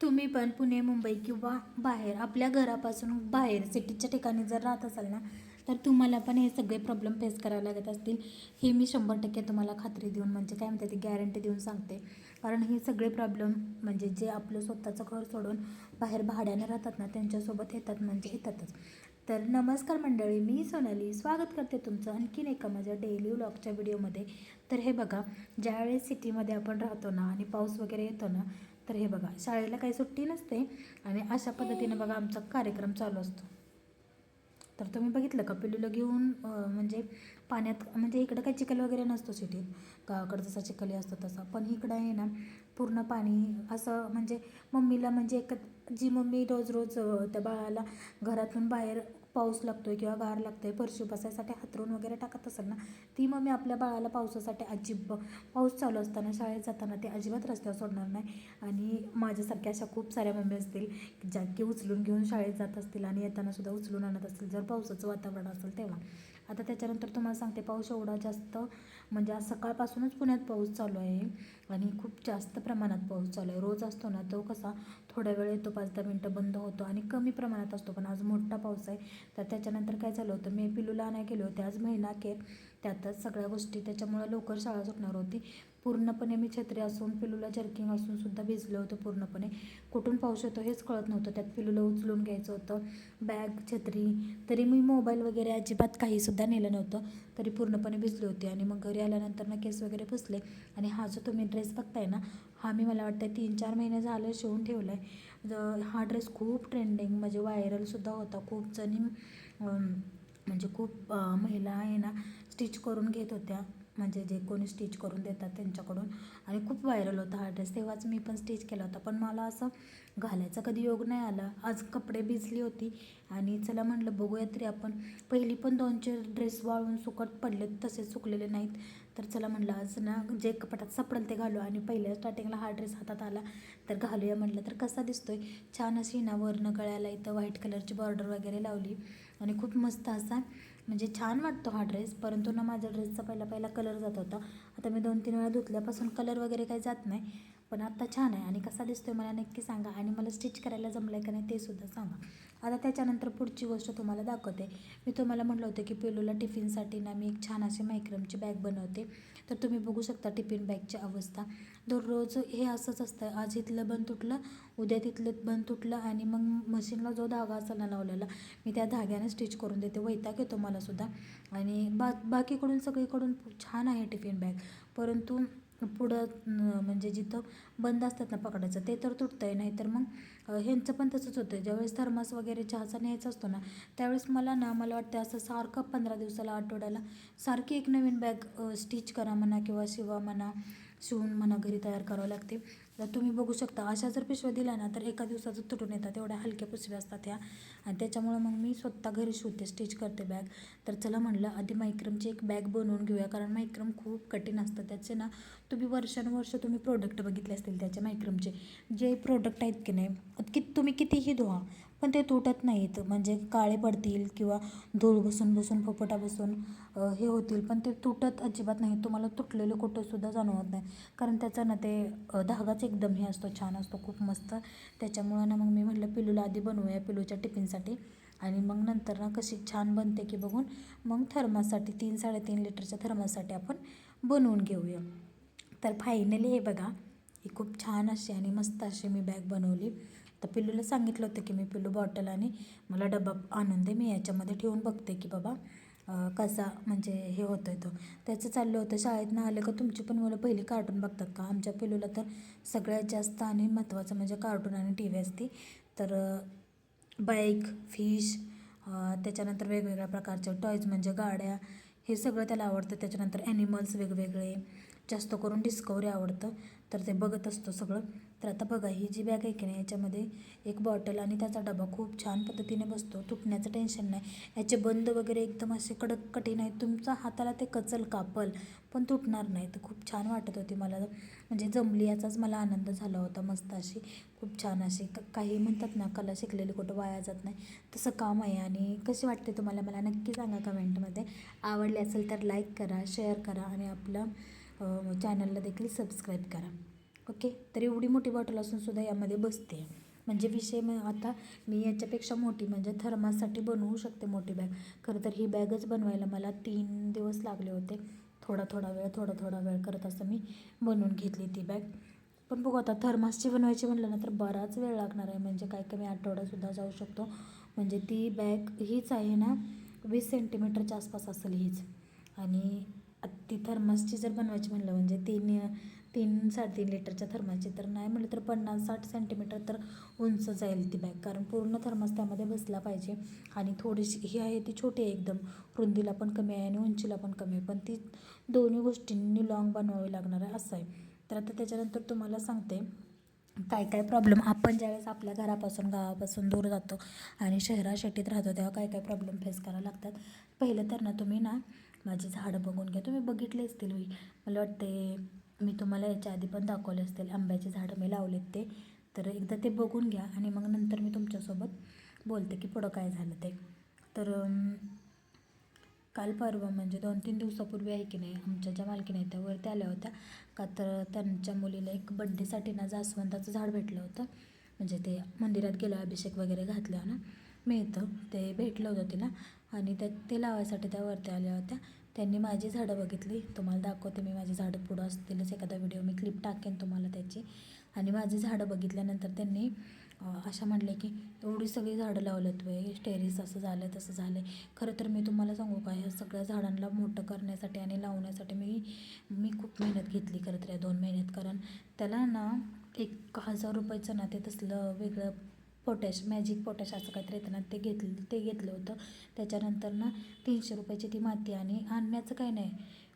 तुम्ही पण पुणे, मुंबई किंवा बाहेर आपल्या घरापासून बाहेर सिटीच्या ठिकाणी जर राहत असाल ना, तर तुम्हाला पण हे सगळे प्रॉब्लेम फेस करावे लागत असतील. हे मी 100% तुम्हाला खात्री देऊन म्हणजे काय म्हणते ती गॅरंटी देऊन सांगते. कारण हे सगळे प्रॉब्लेम म्हणजे जे आपलं स्वतःचं घर सोडून बाहेर भाड्याने राहतात ना, त्यांच्यासोबत येतात म्हणजे येतातच. तर नमस्कार मंडळी, मी सोनाली स्वागत करते तुमचं आणखीन एका माझ्या डेली व्लॉगच्या व्हिडिओमध्ये. तर हे बघा, ज्यावेळेस सिटीमध्ये आपण राहतो ना आणि पाऊस वगैरे येतो ना, तर हे बघा शाळेला काही सुट्टी नसते आणि अशा पद्धतीनं बघा आमचा कार्यक्रम चालू असतो. तर तुम्ही बघितलं का पिल्लूला घेऊन म्हणजे पाण्यात म्हणजे इकडं काही चिखल वगैरे नसतो सिटीत, गावाकडं जसा चिखली असतो तसा, पण इकडं आहे ना पूर्ण पाणी असं म्हणजे मम्मीला म्हणजे एक जी मम्मी रोज रोज त्या बाळाला घरातून बाहेर पाऊस लागतोय किंवा गार लागतोय फरशी बसायसाठी हातरून वगैरे टाकत असेल ना, ती मम्मी आपल्या बाळाला पावसासाठी पाऊस चालू असताना शाळेत जाताना ते अजिबात रस्त्यावर सोडणार नाही. आणि माझ्यासारख्या अशा खूप साऱ्या मम्मी असतील ज्या की उचलून घेऊन शाळेत जात असतील आणि येताना सुद्धा उचलून आणत असतील जर पावसाचं वातावरण असेल तेव्हा. आता त्याच्यानंतर तुम्हाला सांगते, पाऊस एवढा जास्त म्हणजे आज सकाळपासूनच पुण्यात पाऊस चालू आहे आणि खूप जास्त प्रमाणात पाऊस चालू आहे. रोज असतो ना तो कसा थोड्या वेळ येतो, 5-10 मिनटं बंद होतो आणि कमी प्रमाणात असतो, पण आज मोठा पाऊस आहे. तर त्याच्यानंतर काय झालं होतं, मी पिल्लूला आणायला गेले होते आज महिना अखेर, त्यातच सगळ्या गोष्टी त्याच्यामुळे लवकर शाळा सुटणार होती. पूर्णपणे मी छत्री असून पिल्लूला जर्किंग असून सुद्धा भिजलं होतं पूर्णपणे. कुठून पाऊस येतो हेच कळत नव्हतं, त्यात पिल्लूला उचलून घ्यायचं होतं, बॅग छत्री, तरी मी मोबाईल वगैरे अजिबात काहीसुद्धा नेलं नव्हतं, तरी पूर्णपणे भिजले होते. आणि मग घरी आल्यानंतर ना केस वगैरे पुसले. आणि हा जो तुम्ही ड्रेस बघताय ना, हा मी मला वाटतं 3-4 महिने झालं शिवून ठेवला आहे. हा ड्रेस खूप ट्रेंडिंग म्हणजे व्हायरलसुद्धा होता. खूप जणी म्हणजे खूप महिला आहे ना स्टिच करून घेत होत्या, म्हणजे जे कोणी स्टिच करून देतात त्यांच्याकडून, आणि खूप व्हायरल होता हा ड्रेस. तेव्हाच मी पण स्टिच केला होता, पण मला असं घालायचा कधी योग नाही आला. आज कपडे भिजली होती आणि चला म्हटलं बघूया तरी आपण. पहिली पण 2-4 ड्रेस वाळून सुकत पडलेत, तसेच सुकलेले नाहीत. तर चला म्हटलं आज ना जे कपाटात सापडेल ते घालू. आणि पहिल्या स्टार्टिंगला हा ड्रेस हातात आला तर घालूया म्हटलं. तर कसा दिसतोय, छान अशी ना वरनं गळ्याला इथं व्हाईट कलरची बॉर्डर वगैरे लावली आणि खूप मस्त असा म्हणजे छान वाटतो हा ड्रेस. परंतु ना माझ्या ड्रेसचा पहिला कलर जात होता. आता मी 2-3 वेळा धुतल्यापासून कलर वगैरे काही जात नाही, पण आता छान आहे. आणि कसा दिसतोय मला नक्की सांगा, आणि मला स्टिच करायला जमलं आहे का नाही ते सुद्धा सांगा. आता त्याच्यानंतर पुढची गोष्ट तुम्हाला दाखवते. मी तुम्हाला म्हटलं होतं की पिल्लूला टिफिनसाठी ना मी एक छान अशी मायक्रमची बॅग बनवते. तर तुम्ही बघू शकता टिफिन बॅगची अवस्था. दररोज हे असंच असतं, आज इथलं बंद तुटलं, उद्या तिथलं बंद तुटलं, आणि मग मशीनला जो धागा असेल ना लावलेला मी त्या धाग्याने स्टिच करून देते. वैताग येतो मला सुद्धा. आणि बाकीकडून सगळीकडून छान आहे टिफिन बॅग, परंतु पुढं म्हणजे जिथं बंद असतात ना पकडायचं ते तर तुटतं आहे. नाही तर मग ह्यांचं पण तसंच होतं. ज्यावेळेस थर्मास वगैरे चहाचा न्यायचा असतो ना, त्यावेळेस मला वाटतं असं सारखं 15 दिवसाला आठवड्याला सारखी एक नवीन बॅग स्टिच करा म्हणा किंवा शिवा म्हणा, शिवून म्हणा घरी तयार करावं लागते. तर तुम्ही बघू शकता अशा जर पिशव्या दिल्या ना तर एका दिवसाचं तुटून येतात, एवढ्या हलक्या पिशव्या असतात ह्या. आणि त्याच्यामुळं मग मी स्वतः घरी शिवते, स्टिच करते बॅग. तर चला म्हटलं आधी मायक्रमची एक बॅग बनवून घेऊया, कारण मायक्रम खूप कठीण असतं. त्याचे ना तुम्ही वर्षानुवर्ष तुम्ही प्रोडक्ट बघितले असतील त्याचे मायक्रमचे जे प्रोडक्ट आहेत की नाही, तुम्ही कितीही धुवा पण ते तुटत नाहीत. म्हणजे काळे पडतील किंवा धूळ बसून बसून फुफटा बसून हे होतील, पण ते तुटत अजिबात नाही. तुम्हाला तुटलेलं कुठंसुद्धा जाणवत नाही, कारण त्याचा ना ते धागाच एकदम हे असतो, छान असतो, खूप मस्त. त्याच्यामुळं ना मग मी म्हटलं पिल्लूला आधी बनवूया पिल्लूच्या टिफिनसाठी, आणि मग नंतर ना कशी छान बनते की बघून मग थर्मासाठी 3-3.5 लिटरच्या थर्मासाठी आपण बनवून घेऊया. तर फायनली हे बघा, ही खूप छान अशी आणि मस्त अशी मी बॅग बनवली. तर पिल्लूला सांगितलं होतं की मी पिल्लू बॉटल आणि मला डबा आणून दे, मी याच्यामध्ये ठेवून बघते की बाबा कसा म्हणजे हे होतं आहे. तो त्याचं चाललं होतं शाळेतनं आलं का तुमची पण मुलं पहिली कार्टून बघतात का. आमच्या पिल्लूला तर सगळ्यात जास्त आणि महत्त्वाचं म्हणजे कार्टून आणि टी व्ही असते. तर बाईक, फिश, त्याच्यानंतर वेगवेगळ्या प्रकारचे टॉयज म्हणजे गाड्या, हे सगळं त्याला आवडतं. त्याच्यानंतर ॲनिमल्स वेगवेगळे, जास्त करून डिस्कवरी आवडतं, तर ते बघत असतो सगळं. तर आता बघा ही जी बॅग आहे की नाही, याच्यामध्ये एक बॉटल आणि त्याचा डबा खूप छान पद्धतीने बसतो, तुटण्याचं टेन्शन नाही. याचे बंद वगैरे एकदम असे कडक कठीण आहेत, तुमचा हाताला ते कचल कापल पण तुटणार नाही. तर खूप छान वाटत होती मला, म्हणजे जमली याचाच मला आनंद झाला होता. मस्त अशी खूप छान अशी काही म्हणतात ना कला शिकलेली कुठं वाया जात नाही, तसं काम आहे. आणि कशी वाटते तुम्हाला मला नक्की सांगा कमेंटमध्ये. आवडले असेल तर लाईक करा, शेअर करा आणि आपलं चॅनलला देखील सबस्क्राईब करा. ओके. तर एवढी मोठी बॉटल असून सुद्धा यामध्ये बसते. म्हणजे विषय आता मी याच्यापेक्षा मोठी म्हणजे थर्माससाठी बनवू शकते मोठी बॅग. खरं तर ही बॅगच बनवायला मला 3 दिवस लागले होते. थोडा वेळ करत असं मी बनवून घेतली ती बॅग. पण बघू आता थर्मासची बनवायची म्हटलं ना तर बराच वेळ लागणार आहे. म्हणजे काय कमी आठवडासुद्धा जाऊ शकतो. म्हणजे ती बॅग हीच आहे ना 20 सेंटीमीटरच्या आसपास असेल हीच. आणि ती थर्मासची जर बनवायची म्हटलं म्हणजे 3-3.5 लिटरच्या थर्मासची तर नाही म्हटलं तर 50-60 सेंटीमीटर तर उंच जाईल ती बॅग. कारण पूर्ण थर्मास त्यामध्ये बसला पाहिजे. आणि थोडीशी ही आहे ती छोटी आहे एकदम, रुंदीला पण कमी आहे आणि उंचीला पण कमी आहे. पण ती दोन्ही गोष्टींनी लॉंग बनवावी लागणार आहे असं आहे. तर आता त्याच्यानंतर तुम्हाला सांगते काय काय प्रॉब्लेम आपण ज्यावेळेस आपल्या गावापासून दूर जातो आणि शहराशेटीत राहतो तेव्हा काय काय प्रॉब्लेम फेस करावे लागतात. पहिलं तर ना तुम्ही ना माझी झाडं बघून घ्या. तुम्ही बघितले असतील मला वाटते मी तुम्हाला याच्या आधी पण दाखवले असतील. आंब्याची झाडं मी लावलेत ते. तर एकदा ते बघून घ्या आणि मग नंतर मी तुमच्यासोबत बोलते की पुढं काय झालं ते. तर काल परवा म्हणजे 2-3 दिवसापूर्वी आहे की नाही आमच्या ज्या मालकीण आहेत त्या वरती आल्या होत्या. का तर त्यांच्या मुलीला एक बड्डेसाठी ना जास्वंदाचं झाड भेटलं होतं. म्हणजे ते मंदिरात गेलं अभिषेक वगैरे घातल्यावर ना मिळतं ते भेटलं होतं तिला. आणि ते लावायसाठी त्या वरती आल्या होत्या. त्यांनी माझी झाडं बघितली. तुम्हाला दाखवते मी माझी झाडं पुढं असतीलच एखादा व्हिडिओ मी क्लिप टाकेन तुम्हाला त्याची. आणि माझी झाडं बघितल्यानंतर त्यांनी अशा म्हटले की एवढी सगळी झाडं लावलेत वे टेरेस असं झालं तसं झालं. खरं तर मी तुम्हाला सांगू का ह्या सगळ्या झाडांना मोठं करण्यासाठी आणि लावण्यासाठी मी खूप मेहनत घेतली खरं तर या 2 महिन्यात. कारण त्याला ना 1000 रुपयाचं ना ते तसलं वेगळं मॅजिक पोटॅश असं काहीतरी येतं ना ते घेतलं होतं. त्याच्यानंतर ना 300 रुपयाची ती माती. आणि आणण्याचं काही नाही,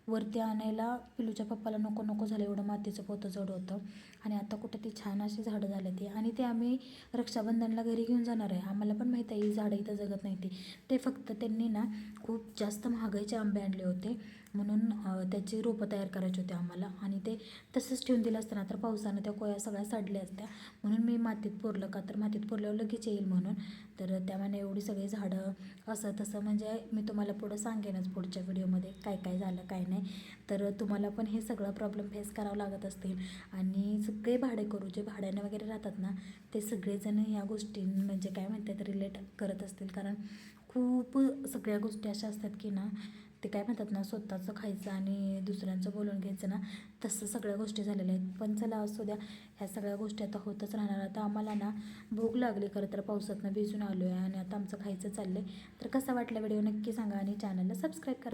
वरती आणायला पिलूच्या पप्पाला नको झालं एवढं मातीचं पोतं जड होतं. आणि आता कुठं ती छान अशी झाडं झाली ती. आणि ते आम्ही रक्षाबंधनला घरी घेऊन जाणार आहे. आम्हाला पण माहीत आहे ही झाडं इथं जगत नाही ती. ते फक्त त्यांनी ना खूप जास्त महागाईचे आंबे आणले होते म्हणून त्याची रोपं तयार करायची होती आम्हाला. आणि ते तसंच ठेवून दिलं असतं ना तर पावसानं त्या कोया सगळ्या सडल्या असत्या. म्हणून मी मातीत पुरलं का तर मातीत पुरल्यावर लगेच येईल म्हणून. तर त्यामुळे एवढी सगळी झाडं असं तसं म्हणजे मी तुम्हाला पुढं सांगेनच पुढच्या व्हिडिओमध्ये काय काय झालं काय नाही. तर तुम्हाला पण हे सगळं प्रॉब्लेम फेस करावं लागत असतील. आणि सगळे भाडेकरू जे भाड्यानं वगैरे राहतात ना ते सगळेजण ह्या गोष्टी म्हणजे काय म्हणतात रिलेट करत असतील. कारण खूप सगळ्या गोष्टी अशा असतात की ना ते काय म्हणतात ना स्वतःचं खायचं आणि दुसऱ्यांचं बोलून घ्यायचं ना तसं सगळ्या गोष्टी झालेल्या आहेत. पण चला असू द्या, ह्या सगळ्या गोष्टी आता होतच राहणार. आता आम्हाला ना भूक लागली खरं तर पावसातनं भिजून आलो आहे आणि आता आमचं खायचं चाललं आहे. तर कसा वाटला व्हिडिओ नक्की सांगा आणि चॅनलला सबस्क्राईब करा.